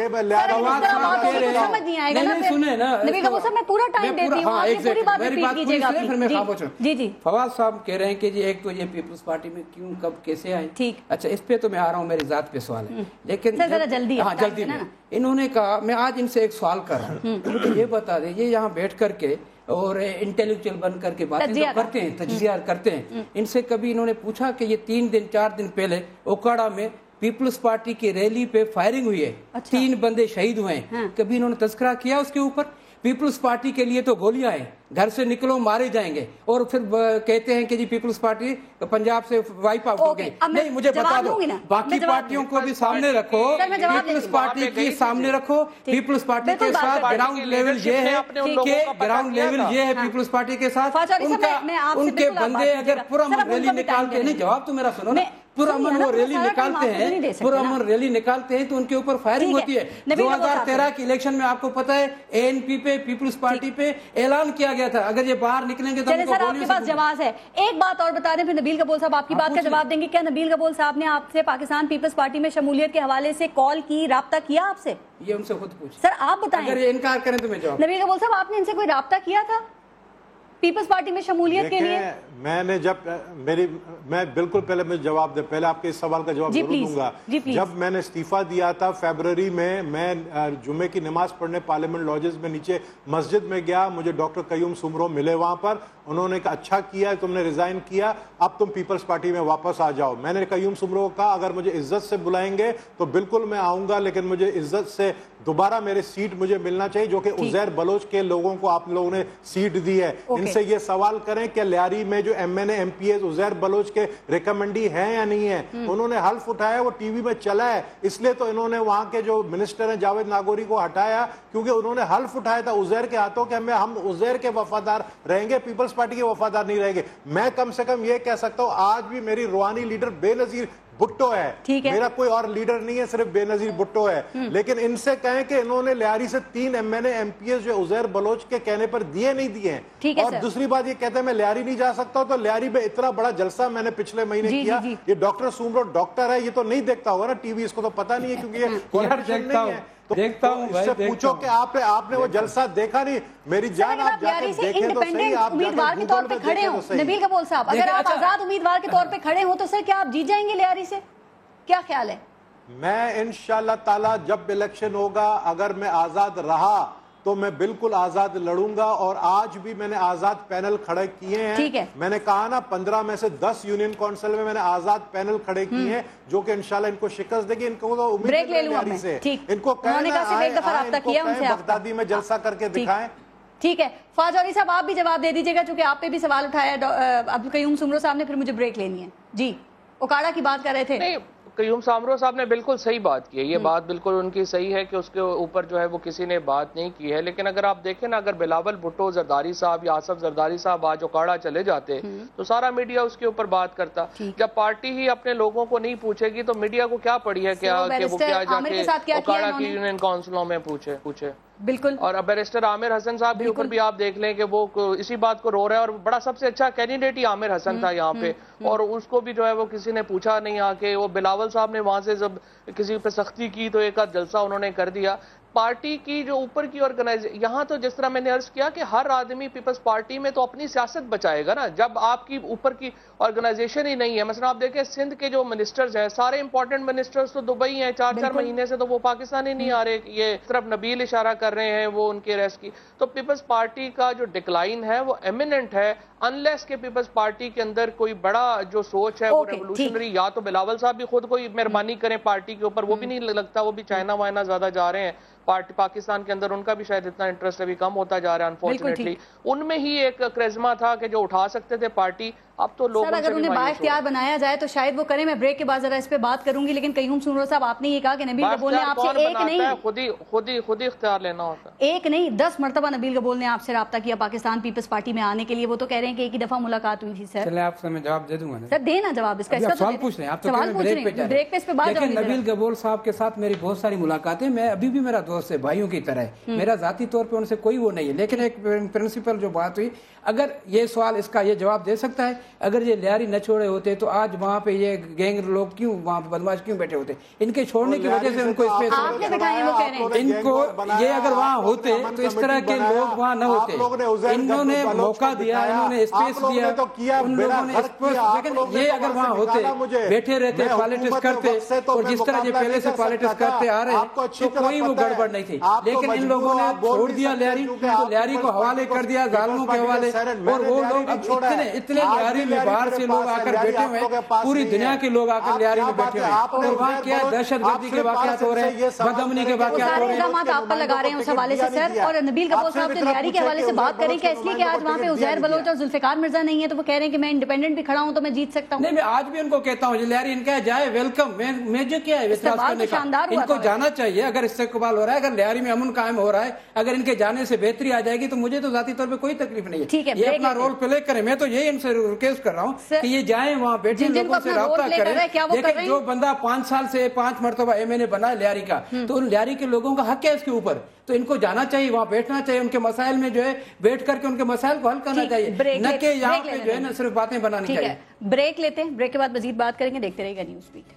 फवाद साहब कह रहे हैं, नहीं सुने ना, नबील गबोल साहब मैं पूरा टाइम देती हूं, आप पूरी बात रिपीट कीजिएगा फिर मैं खामोश हूं। जी फवाद साहब कह रहे हैं कि जी एक तो ये पीपल्स पार्टी में क्यों, कब, कैसे आए। ठीक, अच्छा, इस पे तो मैं आ रहा हूं, मेरी जात पे सवाल है, लेकिन जल्दी, हाँ जल्दी में। इन्होंने कहा, मैं आज इनसे एक सवाल कर रहा हूँ, ये बता दें, ये यहाँ बैठ करके और इंटेलेक्चुअल बन करके बातें तो करते हैं, तजिया करते हैं, इनसे कभी इन्होंने पूछा कि ये 3-4 दिन पहले ओकाड़ा में पीपल्स पार्टी की रैली पे फायरिंग हुई है, 3 बंदे शहीद हुए हैं, कभी इन्होंने तस्करा किया उसके ऊपर? پیپلز پارٹی کے لیے تو گولیاں ہیں, گھر سے نکلو مارے جائیں گے, اور پھر کہتے ہیں کہ جی پیپلز پارٹی پنجاب سے وائپ آؤٹ ہو گئی. نہیں, مجھے بتا دو, باقی پارٹیوں کو بھی سامنے رکھو, پیپلز پارٹی کی سامنے رکھو. پیپلز پارٹی کے ساتھ گراؤنڈ لیول یہ ہے کہ گراؤنڈ لیول یہ ہے پیپلز پارٹی کے ساتھ ان کے بندے اگر پرامن ریلی نکالتے ہیں, نہیں جواب تو میرا سنو نا, پرامن وہ ریلی نکالتے ہیں, پرامن ریلی نکالتے ہیں تو ان کے اوپر فائرنگ ہوتی ہے. 2013 کی الیکشن میں آپ کو پتا ہے ANP پہ, پیپلز پارٹی پہ اعلان کیا گیا تھا اگر یہ باہر نکلیں گے تو چلیں سر, آپ کے پاس جواز ہے. ایک بات اور بتا دیں پھر نبیل گبول صاحب آپ کی بات کا جواب دیں گے. کیا نبیل گبول صاحب نے آپ سے پاکستان پیپلز پارٹی میں شمولیت کے حوالے سے کال کی, رابطہ کیا آپ سے؟ یہ ان سے خود پوچھ سر, آپ بتائیں. اگر یہ انکار کریں تو میں جواب. نبیل گبول صاحب آپ نے ان سے کوئی رابطہ کیا تھا پیپلز پارٹی میں شمولیت کے لیے؟ میں نے میں بالکل پہلے میں جواب دے, پہلے آپ کے اس سوال کا جواب ضرور دوں گا. جب میں نے استعفیٰ دیا تھا فیبروری میں جمعے کی نماز پڑھنے پارلیمنٹ لاجز میں نیچے مسجد میں گیا, مجھے ڈاکٹر قیوم سمرو ملے وہاں پر. انہوں نے کہا اچھا کیا تم نے ریزائن کیا, اب تم پیپلز پارٹی میں واپس آ جاؤ. میں نے قیوم سمرو کو کہا اگر مجھے عزت سے بلائیں گے تو بالکل میں آؤں گا, لیکن مجھے عزت سے دوبارہ میرے سیٹ مجھے ملنا چاہیے, جو کہ عزیر بلوچ کے لوگوں کو آپ لوگوں نے سیٹ دی ہے. ان سے یہ سوال کریں کہ لیاری میں جو MNA MPs عزیر بلوچ کے ریکمنڈی ہیں یا نہیں ہیں. انہوں نے حلف اٹھایا, وہ ٹی وی میں چلا ہے, اس لیے تو انہوں نے وہاں کے جو منسٹر ہیں جاوید ناگوری کو ہٹایا, کیونکہ انہوں نے حلف اٹھایا تھا عزیر کے ہاتھوں کہ ہم عزیر کے وفادار رہیں گے, پیپلز پارٹی کے وفادار نہیں رہیں گے. میں کم سے کم یہ کہہ سکتا ہوں آج بھی میری روحانی لیڈر بے نظیر بھٹو ہے, میرا کوئی اور لیڈر نہیں ہے, صرف بے نظیر بھٹو ہے. لیکن ان سے کہیں کہ انہوں نے لیاری سے 3 MNA MPs جو عزیر بلوچ کے کہنے پر دیے نہیں دیے ہیں. اور دوسری بات یہ کہتے ہیں میں لیاری نہیں جا سکتا ہوں, تو لیاری میں اتنا بڑا جلسہ میں نے پچھلے مہینے کیا. یہ ڈاکٹر سومرو ڈاکٹر ہے, یہ تو نہیں دیکھتا ہوگا نا ٹی وی, اس کو تو پتا نہیں ہے کیونکہ یہ پولیٹیشین نہیں ہے. دیکھتا ہوں, اس سے پوچھو کہ آپ نے وہ جلسہ دیکھا نہیں. میری جان آپ جا کے دیکھیں تو صحیح, آپ امیدوار کے طور پہ کھڑے ہوں. نبیل گبول صاحب اگر آپ آزاد امیدوار کے طور پہ کھڑے ہوں تو سر کیا آپ جیت جائیں گے لیاری سے, کیا خیال ہے؟ میں انشاءاللہ تعالی جب الیکشن ہوگا اگر میں آزاد رہا تو میں بالکل آزاد لڑوں گا, اور آج بھی میں نے آزاد پینل کھڑے کیے ہیں. میں نے کہا نا 15 میں سے 10 یونین کونسل میں نے آزاد پینل کھڑے کیے ہیں, جو کہ انشاءاللہ ان کو شکست دے گی. ان کو تو امید ہے سے, ان کو کہنا بغدادی میں جلسہ کر کے دکھائیں. ٹھیک ہے, فواز جوہری صاحب آپ بھی جواب دے دیجیے گا چونکہ آپ پہ بھی سوال اٹھایا عبدالقیوم سمرو صاحب نے, پھر مجھے بریک لینی ہے. جی, اوکاڑا کی بات کر رہے تھے. قیوم سامرو صاحب نے بالکل صحیح بات کی ہے, یہ بات بالکل ان کی صحیح ہے کہ اس کے اوپر جو ہے وہ کسی نے بات نہیں کی ہے. لیکن اگر آپ دیکھیں نا, اگر بلاول بھٹو زرداری صاحب یا آصف زرداری صاحب آج اوکاڑا چلے جاتے تو سارا میڈیا اس کے اوپر بات کرتا. جب پارٹی ہی اپنے لوگوں کو نہیں پوچھے گی تو میڈیا کو کیا پڑی ہے کہ وہ کیا جا کے اوکاڑا کی یونین کونسلوں میں پوچھے. بالکل. اور بیرسٹر عامر حسن صاحب کے اوپر بھی آپ دیکھ لیں کہ وہ اسی بات کو رو رہا ہے, اور بڑا سب سے اچھا کینڈیڈیٹ ہی عامر حسن تھا یہاں پہ, اور اس کو بھی جو ہے وہ کسی نے پوچھا نہیں آ کے. وہ بلاول صاحب نے وہاں سے جب کسی پہ سختی کی تو ایک آدھ جلسہ انہوں نے کر دیا. پارٹی کی جو اوپر کی آرگنائزیشن, یہاں تو جس طرح میں نے عرض کیا کہ ہر آدمی پیپلز پارٹی میں تو اپنی سیاست بچائے گا نا, جب آپ کی اوپر کی آرگنائزیشن ہی نہیں ہے. مثلا آپ دیکھیں سندھ کے جو منسٹرز ہیں, سارے امپورٹنٹ منسٹرز تو دبئی ہیں, 4 مہینے سے تو وہ پاکستان ہی نہیں آ رہے. یہ طرف نبیل اشارہ کر رہے ہیں وہ ان کے ریسٹ کی. تو پیپلز پارٹی کا جو ڈکلائن ہے وہ ایمیننٹ ہے, انلیس کہ پیپلز پارٹی کے اندر کوئی بڑا جو سوچ ہے وہ ریولوشنری, یا تو بلاول صاحب بھی خود کوئی مہربانی کریں پارٹی کے اوپر, وہ بھی نہیں لگتا, وہ بھی چائنا وائنا زیادہ جا رہے ہیں. پاکستان کے اندر ان کا بھی شاید اتنا انٹرسٹ ابھی کم ہوتا جا رہا ہے انفارچونیٹلی. ان میں ہی ایک کرزما تھا کہ جو اٹھا سکتے تھے پارٹی. اب تو لوگ اگر انہیں با اختیار بنایا جائے تو شاید وہ کریں. میں بریک کے بعد ذرا اس پہ بات کروں گی, لیکن قیوم سمرو صاحب آپ نے یہ کہا کہ نبیل گبول نے آپ سے ایک نہیں, خود ہی اختیار لینا ہوتا, ایک نہیں 10 مرتبہ نبیل گبول نے آپ سے رابطہ کیا پاکستان پیپلز پارٹی میں آنے کے لیے. وہ تو کہہ رہے ہیں کہ ایک ہی دفعہ ملاقات ہوئی تھی. سر چلیں آپ سے میں جواب دے دوں گا. سر دینا جواب اس کا, سوال پوچھ رہے ہیں آپ, تو بریک پہ اس پہ بات. لیکن نبیل گبول صاحب کے ساتھ میری بہت ساری ملاقاتیں, میں ابھی بھی میرا دوست ہے, بھائیوں کی طرح ہے, میرا ذاتی طور پہ ان سے کوئی وہ نہیں ہے. لیکن ایک پرنسپل جو بات ہوئی, اگر یہ سوال اس کا یہ جواب دے سکتا ہے, اگر یہ لیاری نہ چھوڑے ہوتے تو آج وہاں پہ یہ گینگ لوگ کیوں وہاں پہ بدماش کیوں بیٹھے ہوتے؟ ان کے چھوڑنے کی وجہ سے ان کو اسپیس, ان کو یہ اگر وہاں ہوتے تو اس طرح کے لوگ وہاں نہ ہوتے. انہوں نے موقع دیا, انہوں نے اسپیس دیا, ان لوگوں نے اسپیس. لیکن یہ اگر وہاں ہوتے, بیٹھے رہتے, پالیٹکس کرتے, اور جس طرح یہ پہلے سے پالیٹکس کرتے آ رہے ہیں, تو کوئی وہ گڑبڑ नहीं थी, लेकिन इन लोगों ने छोड़ दिया लियारी, तो लियारी को हवाले कर दिया जालिमों के हवाले। और वो लोग इतने लियारी में बाहर से लोग आकर बैठे हुए हैं, पूरी दुनिया के लोग आकर लियारी में बैठे हुए हैं, और वहाँ क्या दहशतगर्दी के वाक़यात हो रहे हैं, बदअमनी के वाक़यात हो रहे हैं। आप पर लगा रहे हैं उस हवाले से सर। और नबील गबोल साहब जो लियारी के हवाले से बात करें, क्या इसलिए कि आज वहाँ पे उज़ैर बलोच और जुल्फिकार मिर्जा नहीं है तो वो कह रहे हैं कि मैं इंडिपेंडेंट भी खड़ा हूँ तो मैं जीत सकता हूँ? नहीं, मैं आज भी उनको कहता हूँ लियारी इनका जाए, वेलकम। मैं जो क्या है इनको जाना चाहिए। अगर इससे इकबाल हो रहा है, अगर लियारी में अमन कायम हो रहा है, अगर इनके जाने से बेहतरी आ जाएगी तो मुझे तो जाती तौर पे कोई तकलीफ नहीं है। ये अपना रोल प्ले करें। मैं तो यही इनसे रिक्वेस्ट कर रहा हूँ कि ये जाएं वहाँ बैठे, लोगों से राब्ता करें। देखिए, जो बंदा 5 साल से 5 मरतबा एमएनए बना है लियारी का, तो उन लियारी के लोगों का हक है इसके ऊपर, तो इनको जाना चाहिए, वहाँ बैठना चाहिए, उनके मसाइल में जो है बैठ करके उनके मसाइल को हल करना चाहिए, न कि यहाँ पे जो है ना सिर्फ बातें बनानी चाहिए। ब्रेक लेते हैं, ब्रेक के बाद मजीद बात करेंगे। देखते रहिएगा न्यूज़ बीट।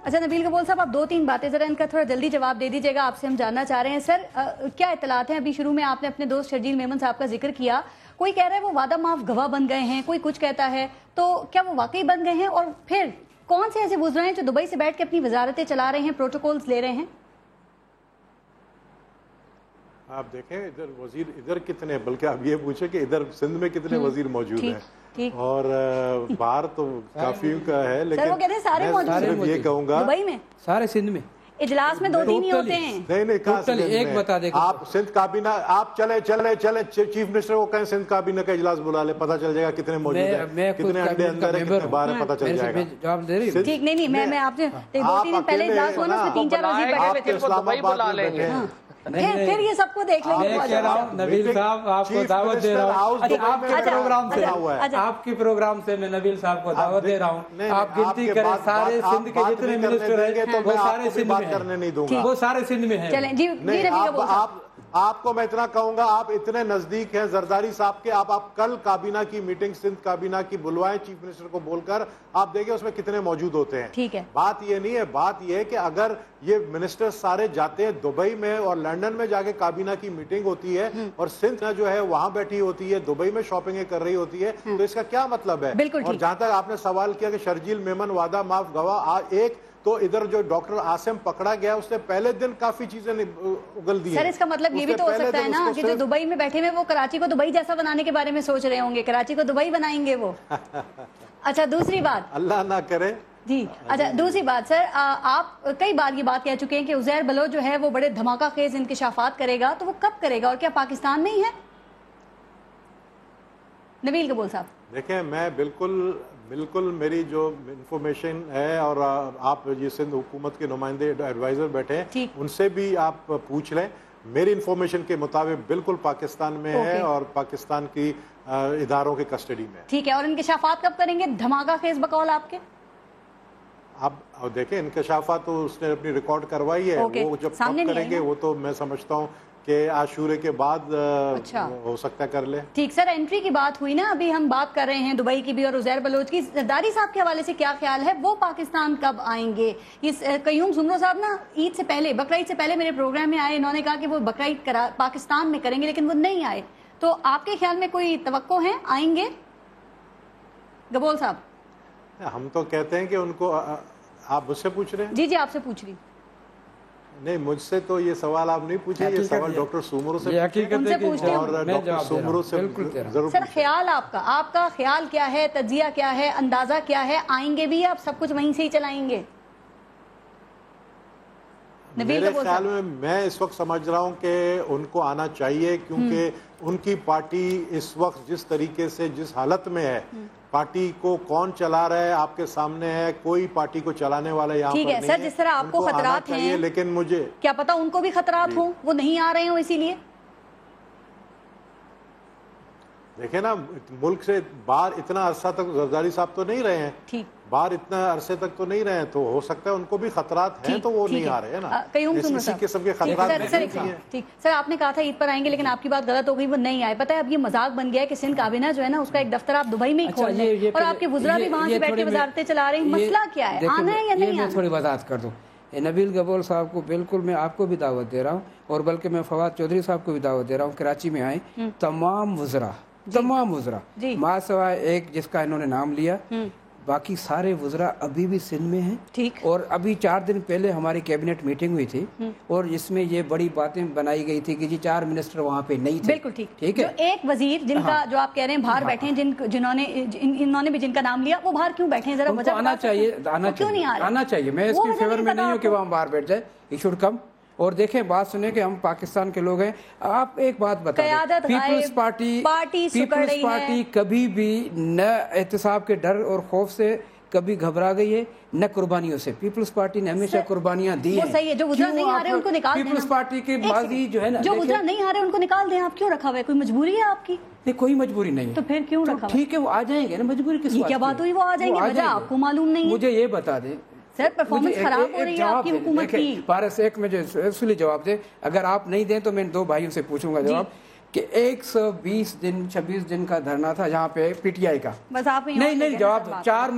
अच्छा नबील गबोल साहब, आप 2-3 बातें जरा इनका थोड़ा जल्दी जवाब दे दीजिएगा। आपसे हम जानना चाह रहे हैं सर, क्या इत्तलात हैं? अभी शुरू में आपने अपने दोस्त शर्जील मेमन साहब का जिक्र किया, कोई कह रहा है वो वादा माफ गवाह बन गए हैं, कोई कुछ कहता है, तो क्या वो वाकई बन गए हैं? और फिर कौन से ऐसे वुज़रा हैं जो दुबई से बैठ के अपनी वजारतें चला रहे हैं, प्रोटोकॉल्स ले रहे हैं? आप देखें इधर वजीर इधर कितने, बल्कि आप ये पूछे कि इधर सिंध में कितने वजीर मौजूद हैं, और बाहर तो काफी का है, लेकिन सारे मैं ये कहूंगा दुबई में, सारे सिंध में इजलास में 2 दिन ही होते हैं। नहीं कहाँ एक बता दे आप सिंध काबीना, आप चले चीफ मिनिस्टर को कहें सिंध काबीना का इजलास बुला ले, पता चल जाएगा कितने मौजूद है, कितने अंडे अंदर है, कितने बाहर है, पता चल जाएगा। जवाब दे रही ठीक नहीं मैं आपसे 2-3 दिन पहले इजलास हुआ ना, उसमें 3-4 वजीर बैठे हुए थे। इस्लामाबाद में बैठे हैं, फिर ये सबको देख लेंगे। मैं कह रहा हूं नबील साहब आपको दावत दे रहा हूं, आपके प्रोग्राम से मैं नबील साहब को दावत दे रहा हूं। आप गिनती करें सारे सिंध के जितने मिनिस्टर हैं वो सारे सिंध में करने नहीं दूंगा, वो सारे सिंध में हैं। चलें जी, आपको मैं इतना कहूंगा, आप इतने नजदीक हैं जरदारी साहब के, आप कल काबीना की मीटिंग सिंध काबीना की बुलवाएं चीफ मिनिस्टर को बोलकर, आप देखिए उसमें कितने मौजूद होते हैं। ठीक है, बात ये नहीं है, बात ये है कि अगर ये मिनिस्टर सारे जाते हैं दुबई में और लंदन में जाके काबीना की मीटिंग होती है और सिंध जो है वहां बैठी होती है, दुबई में शॉपिंग कर रही होती है, तो इसका क्या मतलब है? और जहां तक आपने सवाल किया कि शर्जील मेमन वादा माफ गवाह, एक तो इधर जो डॉक्टर आसिम पकड़ा गया उसने पहले दिन काफी चीजें उगल दी। सर इसका मतलब ये भी तो हो सकता है ना कि जो दुबई में बैठे हुए वो कराची को दुबई जैसा बनाने के बारे में सोच रहे होंगे, कराची को दुबई बनाएंगे वो। अच्छा दूसरी बात, अल्लाह ना करे जी। अच्छा दूसरी बात सर, आप कई बार ये बात कह चुके हैं कि उज़ैर बलोच जो है वो बड़े धमाका खेज इंकशाफात करेगा, तो वो कब करेगा और क्या पाकिस्तान में ही है? नबील गबोल साहब देखें, मैं बिल्कुल मेरी जो इंफॉर्मेशन है, और आप ये सिंध हुकूमत के नुमाइंदे एडवाइजर बैठे हैं, उनसे भी आप पूछ लें, मेरी इंफॉर्मेशन के मुताबिक बिल्कुल पाकिस्तान में है और पाकिस्तान की इदारों के कस्टडी में। ठीक है, और इंकशाफात कब करेंगे धमाका खेज बकौल आपके? अब देखें इंकशाफात तो उसने अपनी रिकॉर्ड करवाई है, वो जब कब करेंगे वो तो मैं समझता हूँ कि आशूरे के बाद हो सकता है कर ले। ठीक सर, एंट्री की बात हुई ना, अभी हम बात कर रहे हैं दुबई की भी और उज़ैर बलोच की। जरदारी साहब के हवाले से क्या ख्याल है, वो पाकिस्तान कब आएंगे? ये कयूम सुमरो साहब ना ईद से पहले, बकरा ईद से पहले मेरे प्रोग्राम में आए, इन्होंने कहा कि वो बकरा ईद पाकिस्तान में करेंगे, लेकिन वो नहीं आए। तो आपके ख्याल में कोई तवक्को है आएंगे गबोल साहब? हम तो कहते हैं कि उनको, आप मुझसे पूछ रहे हैं? जी आपसे पूछ रही। नहीं, मुझसे तो ये सवाल आप नहीं पूछे, ये सवाल डॉक्टर सुमरो से पूछते और डॉक्टर सुमरो से जरूर। सर ख्याल आपका ख्याल क्या है, तजिया क्या है, अंदाजा क्या है, आएंगे भी आप सब कुछ वहीं से ही चलाएंगे? मेरे ख्याल में मैं इस वक्त समझ रहा हूं कि उनको आना चाहिए, क्योंकि उनकी पार्टी इस वक्त जिस तरीके से जिस हालत में है, पार्टी को कौन चला रहा है आपके सामने है, कोई पार्टी को चलाने वाला यहाँ पर नहीं है। सर जिस तरह आपको खतरात हैं, लेकिन मुझे क्या पता उनको भी खतरात हो, वो नहीं आ रहे हो इसीलिए। देखे ना, मुल्क से बाहर इतना अरसा तक जरदारी साहब तो नहीं रहे हैं, बाहर इतना अरसे तक तो नहीं रहे, तो हो सकता है उनको भी खतरात हैं, तो वो नहीं आ रहे हैं ना। इसी किस्म के खतरात ठीक। सर आपने कहा था ईद पर आएंगे, लेकिन आपकी बात गलत हो गई, वो नहीं आए। पता है अब ये मजाक बन गया है कि सिंध काबीना जो है ना उसका एक दफ्तर आप दुबई में ही खोल लें और आपके वुज़रा भी वहाँ से बैठ के वजारतें चला रहे हैं। मसला क्या है, आना है या नहीं आना? मैं थोड़ी वजाहत कर दूं। नबील गबोल साहब को बिल्कुल मैं आपको भी दावत दे रहा हूँ, और बल्कि मैं फवाद चौधरी साहब को भी दावत दे रहा हूँ, कराची में आए तमाम वुज़रा माँ सवाए एक जिसका इन्होंने नाम लिया, बाकी सारे वुज़रा अभी भी सिंध में हैं। ठीक। और अभी 4 दिन पहले हमारी कैबिनेट मीटिंग हुई थी और इसमें ये बड़ी बातें बनाई गई थी कि जी 4 मिनिस्टर वहाँ पे नहीं थे। बिल्कुल ठीक है। जो एक वजीर जिनका जो आप कह रहे हैं बाहर बैठे हैं, इन्होंने भी जिनका नाम लिया, वो बाहर क्यों बैठे हैं? जरा वजह आना चाहिए, आना चाहिए। मैं इसकी फेवर में नहीं हूँ कि वो हम बाहर बैठ जाए, ही शुड कम। और देखें, बात सुने कि हम पाकिस्तान के लोग हैं। आप एक बात बताएं, पीपल्स पार्टी कभी भी न एहतसाब के डर और खौफ से कभी घबरा गई है, न कुर्बानियों से। पीपल्स पार्टी ने हमेशा कुर्बानियां दी हैं। सही है, जो वुज़रा नहीं आ रहे उनको निकाल दें। पीपल्स पार्टी के माजी जो है ना, जो वुज़रा नहीं आ रहे उनको निकाल दें। आप क्यों रखा हुआ है? कोई मजबूरी है आपकी? नहीं, कोई मजबूरी नहीं है। तो फिर क्यों रखा? ठीक है, वो आ जाएंगे ना, मजबूरी किस बात की? क्या बात हुई, वो आ जाएंगे, वजह आपको मालूम नहीं है? मुझे ये बता दें सर, परफॉर्मेंस खराब हो रही है आपकी हुकूमत की। पारस एक मुझे इसलिए जवाब दे, अगर आप नहीं दें तो मैं 2 भाइयों से पूछूंगा जवाब कि 120 दिन 26 दिन का धरना था जहाँ पे पीटीआई का। बस आप नहीं जवाब 4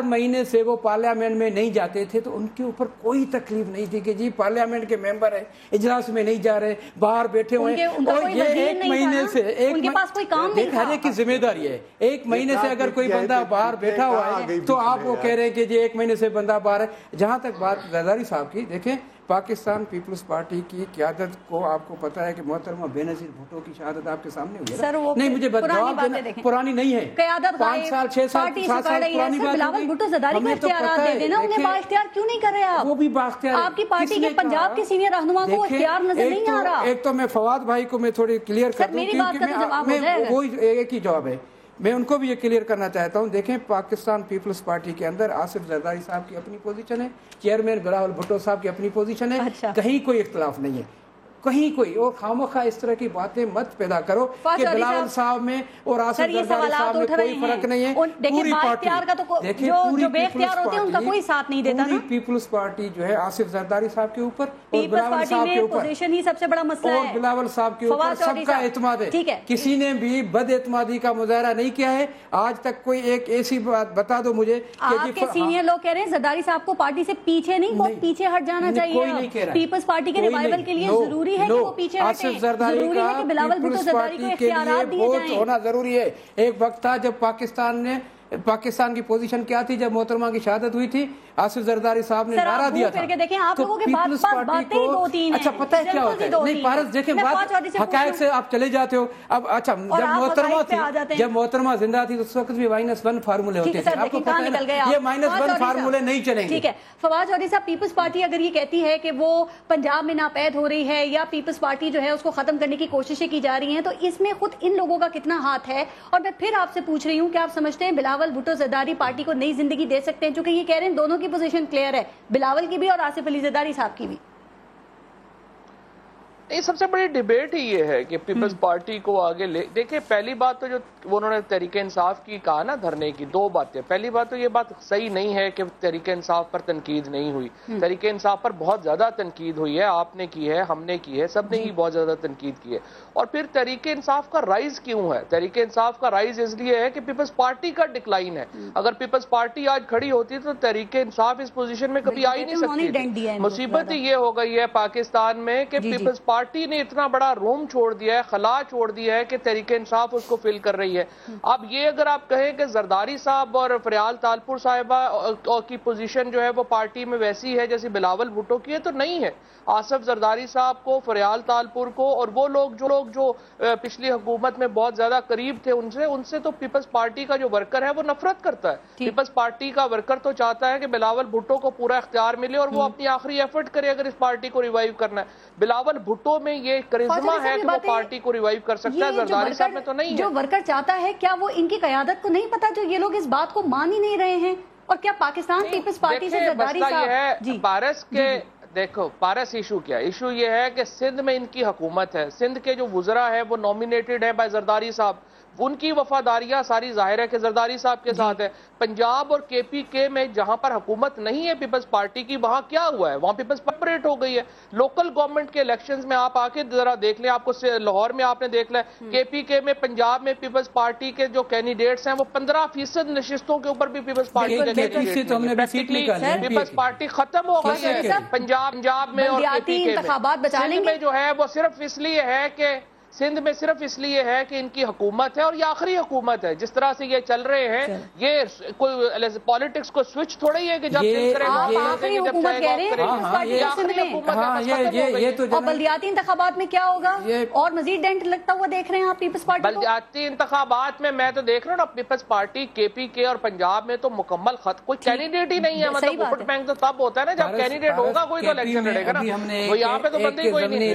महीने से वो पार्लियामेंट में नहीं जाते थे, तो उनके ऊपर कोई तकलीफ नहीं थी कि जी पार्लियामेंट के मेंबर है, इजलास में नहीं जा रहे, बाहर बैठे हुए हैं। और ये 1 महीने से उनके पास कोई काम नहीं था। हर एक की जिम्मेदारी है। 1 महीने से अगर कोई बंदा बाहर बैठा हुआ है तो आप वो कह रहे हैं कि जी 1 महीने से बंदा बाहर है। जहाँ तक बात जरदारी साहब की, देखें पाकिस्तान पीपल्स पार्टी की क़यादत को आपको पता है कि मोहतरमा बेनज़ीर भुट्टो की शहादत आपके सामने हुई है। सर वो नहीं, मुझे जवाब देना, पुरानी नहीं है, 5 साल 6 साल 7 साल पुरानी बात। बिलावल भुट्टो ज़रदारी को इख्तियारात दे देना, उन्हें बाइख्तियार क्यों नहीं कर रहे आप? वो भी बाइख्तियार, आपकी पार्टी के पंजाब के सीनियर रहनुमा को इख्तियार नजर नहीं आ रहा। एक तो मैं फवाद भाई को मैं थोड़ी क्लियर कर दूं, वो एक ही जवाब है, मैं उनको भी ये क्लियर करना चाहता हूँ। देखें, पाकिस्तान पीपल्स पार्टी के अंदर आसिफ जरदारी साहब की अपनी पोजीशन है, चेयरमैन बिलावल भुट्टो साहब की अपनी पोजीशन है। अच्छा। कहीं कोई इख्तिलाफ नहीं है, कहीं कोई। और खामोखा इस तरह की बातें मत पैदा करो कि बिलावल साहब में और आसिफ जरदारी साहब में कोई फर्क नहीं है। पूरी पार्टी जो बेख्तियार होते हैं उनका कोई साथ नहीं देता ना। पीपल्स पार्टी जो है आसिफ जरदारी साहब के ऊपर और बिलावल साहब के ऊपर, पोजीशन ही सबसे बड़ा मसला है, और बिलावल साहब के ऊपर सबका एतमाद है। किसी ने भी बदएतमादी का मुजाहरा नहीं किया है आज तक। कोई एक ऐसी बात बता दो मुझे। आपके सीनियर लोग कह रहे हैं जरदारी साहब को पार्टी से पीछे नहीं, बहुत पीछे हट जाना चाहिए। पीपल्स पार्टी के रिवाइवल के लिए जरूरी है कि वो पीछे हटे, जरदारी जरूरी है कि बिलावल भुट्टो जरदारी को इख्तियारात दिए जाएं। होना जरूरी है। एक वक्त था जब पाकिस्तान की पोजीशन क्या थी, जब मोहतरमा की शहादत हुई थी, आसिफ जरदारी साहब ने नारा दिया था। देखें आप लोगों के बातें ही 2-3 अच्छा, पता है क्या होता है? नहीं पारस, देखें बात हकायक से आप चले जाते हो। अब अच्छा, जब मोहतरमा जिंदा थी तो उस वक्त भी -1 फार्मूले होते थे, आपको पता है ना? ये -1 फार्मूले नहीं चलेंगे। ठीक है फवाद चौधरी साहब, पीपल्स पार्टी अगर ये कहती है कि वो पंजाब में नापैद हो रही है या पीपल्स पार्टी जो है उसको खत्म करने की कोशिशें की जा रही हैं, तो इसमें खुद इन लोगों का कितना हाथ है? और मैं फिर आपसे पूछ रही हूँ कि आप समझते हैं बिलावल भुट्टो जरदारी पार्टी को नई जिंदगी दे सकते हैं? चूंकि ये कह रहे हैं दोनों की पोजीशन क्लियर है, बिलावल की भी और आसिफ अली जरदारी साहब की भी। ये सबसे बड़ी डिबेट ही ये है कि पीपल्स पार्टी को आगे ले। देखिए, पहली बात तो जो उन्होंने तहरीक इंसाफ की कहा ना धरने की, 2 बातें। पहली बात तो ये बात सही नहीं है कि तहरीक इंसाफ पर तनकीद नहीं हुई। तहरीक इंसाफ पर बहुत ज्यादा तनकीद हुई है, आपने की है, हमने की है, सबने ही बहुत ज्यादा तनकीद की है। और फिर तहरीक इंसाफ का राइज क्यों है? तहरीक इंसाफ का राइज इसलिए है कि पीपल्स पार्टी का डिक्लाइन है। अगर पीपल्स पार्टी आज खड़ी होती तो तहरीक इंसाफ इस पोजीशन में कभी आ ही नहीं सकती। मुसीबत ही ये हो गई है पाकिस्तान में कि पीपल्स पार्टी ने इतना बड़ा रूम छोड़ दिया है, खला छोड़ दिया है कि तहरीक इंसाफ उसको फिल कर रही है। अब ये अगर आप कहें कि जरदारी साहब और फरियाल तालपुर साहिबा की पोजीशन जो है वो पार्टी में वैसी है जैसी बिलावल भुट्टो की है, तो नहीं है। आसिफ जरदारी साहब को, फरियाल तालपुर को और वो लोग जो पिछली हुकूमत में बहुत ज्यादा करीब थे उनसे तो पीपल्स पार्टी का जो वर्कर है वो नफरत करता है। पीपल्स पार्टी का वर्कर तो चाहता है कि बिलावल भुट्टो को पूरा इख्तियार मिले और वो अपनी आखिरी एफर्ट करे अगर इस पार्टी को रिवाइव करना है। बिलावल भुट्टो में ये करिश्मा है कि वो पार्टी को रिवाइव कर सकता है, जरदारी साहब में तो नहीं है। जो वर्कर चाहता है, क्या वो इनकी क़यादत को नहीं पता जो ये लोग इस बात को मान ही नहीं रहे हैं? और क्या पाकिस्तान पीपल्स पार्टी से जरदारी साहब पारस के देखो, पारस इशू क्या है? इशू ये है कि सिंध में इनकी हुकूमत है, सिंध के जो वुज़रा है वो नॉमिनेटेड है बाय जरदारी साहब। ان کی وفاداریاں ساری ظاہر ہے کہ زرداری صاحب کے ساتھ ہے. پنجاب اور کے پی کے میں جہاں پر حکومت نہیں ہے پیپلز پارٹی کی, وہاں کیا ہوا ہے؟ وہاں پیپلز پریپریٹ ہو گئی ہے. لوکل گورنمنٹ کے الیکشنز میں آپ آ کے ذرا دیکھ لیں, آپ کو لاہور میں آپ نے دیکھ لیں, کے پی کے میں, پنجاب میں پیپلز پارٹی کے جو کینڈیڈیٹس ہیں وہ 15% نشستوں کے اوپر بھی پیپلز پارٹی کے کینڈیڈیٹس. پیپلز پارٹی ختم ہو گئی ہے پنجاب میں اور کے پی کے میں. سندھ میں جو ہے وہ صرف اس لیے ہے کہ سندھ میں صرف اس لیے ہے کہ ان کی حکومت ہے اور یہ آخری حکومت ہے. جس طرح سے یہ چل رہے ہیں, یہ کوئی پالیٹکس کو سوئچ تھوڑا ہی ہے کہ جب آخری حکومت کہہ رہے ہیں. اور بلدیاتی انتخابات میں کیا ہوگا اور مزید ڈینٹ لگتا ہوا دیکھ رہے ہیں آپ پیپلز پارٹی کو؟ بلدیاتی انتخابات میں تو دیکھ رہا ہوں نا, پیپلز پارٹی کے پی کے اور پنجاب میں تو مکمل خط کوئی کینڈیڈیٹ ہی نہیں ہے. مطلب ووٹ بینک تو تب ہوتا ہے نا جب کینڈیڈیٹ ہوگا کوئی تو الیکشن لڑے گا نا. یہاں پہ تو بندے ہی کوئی نہیں ہے.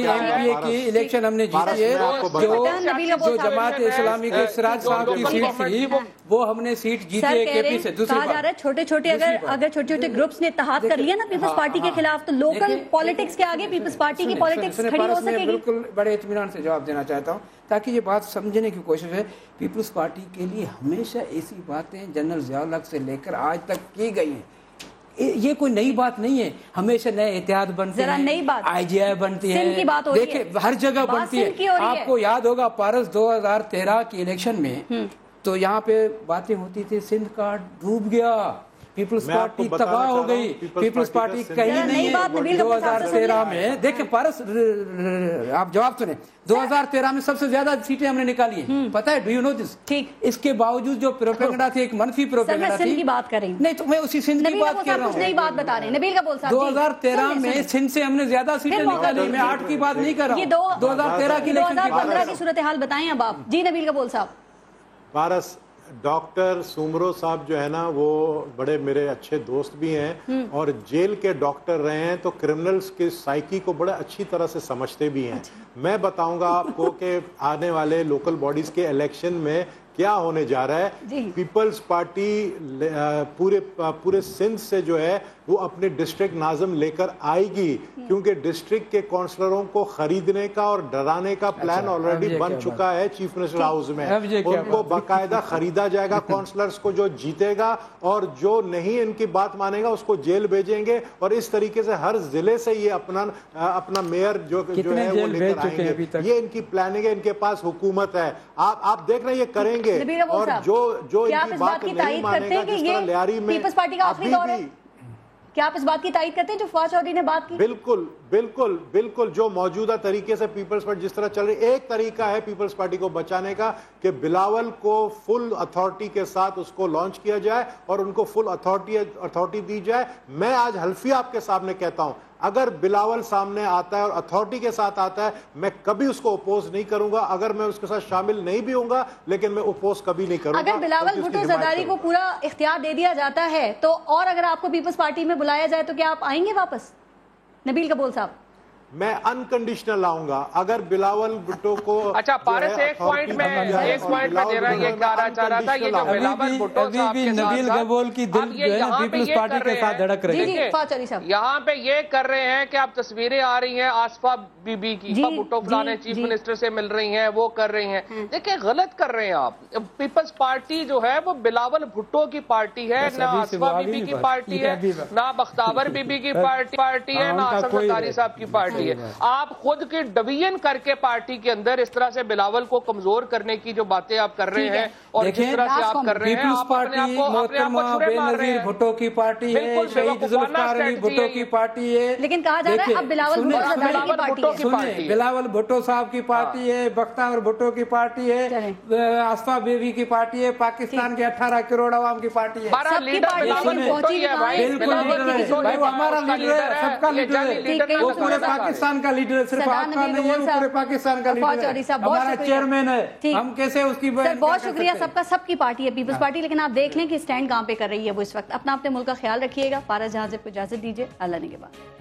الیکشن ہم نے جیتی ہے, جو جماعت اسلامی کے سراج صاحب کی سیٹ تھی وہ ہم نے سیٹ جیتی ہے کے پی سے. کہا جا رہا ہے چھوٹے چھوٹے اگر چھوٹے چھوٹے گروپس نے اتحاد کر لیا نا پیپلز پارٹی کے خلاف, تو لوکل پالیٹکس کے آگے پیپلز پارٹی کی پالیٹکس کھڑی ہو سکے گی. بالکل بڑے اطمینان سے جواب دینا چاہتا ہوں تاکہ یہ بات سمجھنے کی کوشش ہے. پیپلز پارٹی کے لیے ہمیشہ ایسی باتیں جنرل ضیاء الحق سے لے کر آج تک کی گئی ہیں. یہ کوئی نئی بات نہیں ہے. ہمیشہ نئے اتحاد بنتے ہیں, آئی جی آئی بنتی ہے, دیکھیں ہر جگہ بنتی ہے. آپ کو یاد ہوگا پارس 2013 کی الیکشن میں تو یہاں پہ باتیں ہوتی تھی, سندھ کا ڈوب گیا, پیپلز پارٹی تباہ ہو گئی, پیپلز پارٹی کہیں نہیں ہے. 2013 میں دیکھیں پارس, آپ جواب سنیں, 2013 میں سب سے زیادہ سیٹیں ہم نے نکالی ہیں, پتہ ہے, ڈو یو نو دس. اس کے باوجود جو پروپیگنڈا تھی, ایک منفی پروپیگنڈا تھی. سندھ کی بات کریں نہیں تو میں اسی سندھ کی بات کر رہا ہوں. نئی بات بتا رہے ہیں نبیل کبول صاحب. 2013 میں سندھ سے ہم نے زیادہ سیٹیں نکالی. میں 8 کی بات نہیں کر رہا ہوں, 2013 کی الیکشن کی بات. 2015 کی صورتحال بتائیں اب آپ. جی نبیل کبول صاحب. پارس, ڈاکٹر سومرو صاحب جو ہے نا وہ بڑے میرے اچھے دوست بھی ہیں اور جیل کے ڈاکٹر رہے ہیں, تو کرمنلز کی سائیکی کو بڑے اچھی طرح سے سمجھتے بھی ہیں. میں بتاؤں گا آپ کو کہ آنے والے لوکل باڈیز کے الیکشن میں کیا ہونے جا رہا ہے. پیپلز پارٹی پورے سندھ سے جو ہے وہ اپنے ڈسٹرکٹ ناظم لے کر آئے گی, کیونکہ ڈسٹرکٹ کے کونسلروں کو خریدنے کا اور ڈرانے کا پلان آلریڈی بن چکا ہے چیف منسٹر ہاؤس میں. ان کو باقاعدہ خریدا جائے گا کونسلرز کو, جو جیتے گا اور جو نہیں ان کی بات مانے گا اس کو جیل بھیجیں گے, اور اس طریقے سے ہر ضلع سے یہ اپنا میئر جو ہے وہ لے کر آئیں گے. یہ ان کی پلاننگ ہے, ان کے پاس حکومت ہے. آپ دیکھ رہے ہیں یہ کریں گے, اور جو ان کی بات نہیں مانے گا, جس طرح لیاری میں کیا آپ اس بات کی تائید کرتے ہیں جو فواد چودھری نے بات کی؟ بالکل بالکل بالکل. جو موجودہ طریقے سے پیپلز پارٹی جس طرح چل رہی, ایک طریقہ ہے پیپلز پارٹی کو بچانے کا کہ بلاول کو فل اتھارٹی کے ساتھ اس کو لانچ کیا جائے اور ان کو فل اتھارٹی دی جائے. میں آج حلفی آپ کے سامنے کہتا ہوں, اگر بلاول سامنے آتا ہے اور اتھارٹی کے ساتھ آتا ہے, میں کبھی اس کو اپوز نہیں کروں گا. اگر میں اس کے ساتھ شامل نہیں بھی ہوں گا لیکن میں اپوز کبھی نہیں کروں گا. اگر بلاول بھٹو زرداری کو پورا اختیار دے دیا جاتا ہے تو, اور اگر آپ کو پیپلز پارٹی میں بلایا جائے تو کیا آپ آئیں گے واپس؟ نبیل کبول صاحب. میں انکنڈیشنل آؤں گا اگر بلاول بھٹو کو. اچھا پارس, ایک پوائنٹ میں دے رہا یہ کہنا چاہ رہا تھا, یہ جو بلاول بھٹو صاحب کے نبیل گبول کی دل جو ہے نا پیپلز پارٹی کے ساتھ دھڑک رہے ہیں. یہاں پہ یہ کر رہے ہیں کہ اب تصویریں آ رہی ہیں آصفہ بی بی کی, بھٹو فلانے چیف منسٹر سے مل رہی ہیں, وہ کر رہی ہیں. دیکھیں غلط کر رہے ہیں آپ. پیپلز پارٹی جو ہے وہ بلاول بھٹو کی پارٹی ہے, نہ آصفہ بی بی کی پارٹی ہے, نہ بختاور بی بی کی پارٹی ہے, نہ حسن زرداری صاحب کی پارٹی. آپ خود کی ڈویژن کر کے پارٹی کے اندر اس طرح سے بلاول کو کمزور کرنے کی جو باتیں آپ کر رہے ہیں اور جس طرح سے آپ کر رہے ہیں, پیپلز پارٹی محترمہ بینظیر بھٹو کی پارٹی ہے, شہید ذوالفقار علی بھٹو کی پارٹی ہے. لیکن کہا جا رہا ہے اب بلاول بھٹو صاحب کی پارٹی ہے, بختیار بھٹو کی پارٹی ہے, آصفہ بیوی کی پارٹی ہے, پاکستان کے 18 کروڑ عوام کی پارٹی ہے. ہمارا لیڈر ہے, سب کا لیڈر ہے, وہ پورے پاکستان کا لیڈر ہے, صرف آپ کا نہیں ہے, وہ پورے پاکستان کا لیڈر ہے, ہمارا چیئرمین ہے. ہم کیسے اس کی بہت شکریہ. سب کی پارٹی ہے پیپلز پارٹی, لیکن آپ دیکھ لیں کہ اسٹینڈ کہاں پہ کر رہی ہے وہ اس وقت. اپنا اپنے ملک کا خیال رکھیے گا. پارس جہاں سے اجازت دیجیے, اللہ نے کے بعد.